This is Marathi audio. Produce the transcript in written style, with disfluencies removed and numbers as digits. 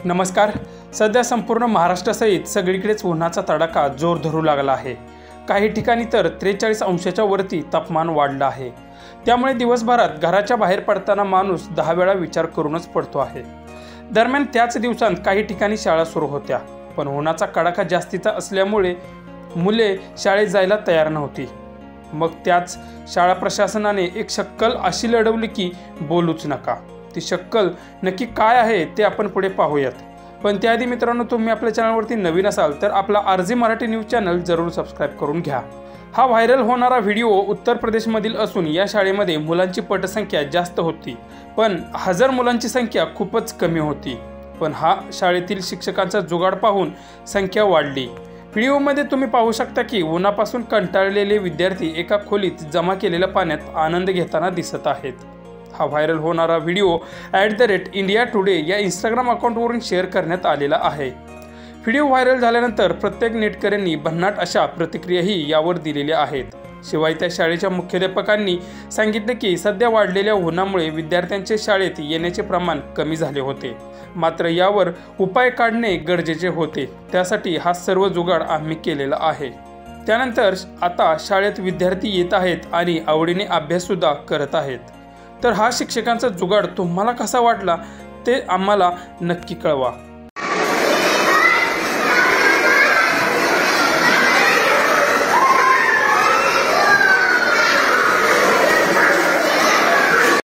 नमस्कार। सध्या संपूर्ण महाराष्ट्रासहित सगळीकडेच उन्हाचा तडाखा जोर धरू लागला आहे। काही ठिकाणी तर 43 अंशाच्या वरती तापमान वाढलं आहे। त्यामुळे दिवसभरात घराच्या बाहेर पडताना माणूस 10 वेळा विचार करूनच पडतो आहे। दरम्यान त्याच दिवसांत काही ठिकाणी शाळा सुरू होत्या, पण उन्हाचा कडाका जास्तीचा असल्यामुळे मुले शाळेत जायला तयार नव्हती। मग त्याच शाळा प्रशासनाने एक शक्कल अशी लढवली की बोलूच नका। ती शक्कल नक्की काय आहे ते आपण पुढे पाहूयात। पण त्याआधी मित्रांनो, तुम्ही आपल्या चॅनलवरती नवीन असाल तर आपला आरजी मराठी न्यूज चॅनल जरूर सबस्क्राइब करून घ्या। हा व्हायरल होणारा व्हिडिओ उत्तर प्रदेशमधील असून या शाळेमध्ये मुलांची पटसंख्या जास्त होती, पण हजर मुलांची संख्या खूपच कमी होती। पण हा शाळेतील शिक्षकांचा जुगाड पाहून संख्या वाढली। व्हिडिओमध्ये तुम्ही पाहू शकता की उन्हापासून कंटाळलेले विद्यार्थी एका खोलीत जमा केलेल्या पाण्यात आनंद घेताना दिसत आहेत। हा व्हायरल होणारा व्हिडिओ @इंडिया टुडे या इंस्टाग्राम अकाउंटवरून शेअर करण्यात आलेला आहे। व्हिडिओ व्हायरल झाल्यानंतर प्रत्येक नेटकऱ्यांनी भन्नाट अशा प्रतिक्रियाही यावर दिलेल्या आहेत। शिवाय त्या शाळेच्या मुख्याध्यापकांनी सांगितले की सध्या वाढलेल्या उन्हामुळे विद्यार्थ्यांचे शाळेत येण्याचे प्रमाण कमी झाले होते, मात्र यावर उपाय काढणे गरजेचे होते। त्यासाठी हा सर्व जुगाड आम्ही केलेला आहे। त्यानंतर आता शाळेत विद्यार्थी येत आहेत आणि आवडीने अभ्यास सुद्धा करत आहेत। तर हा शिक्षकांचा जुगाड तुम्हाला कसा वाटला ते आम्हाला नक्की कळवा।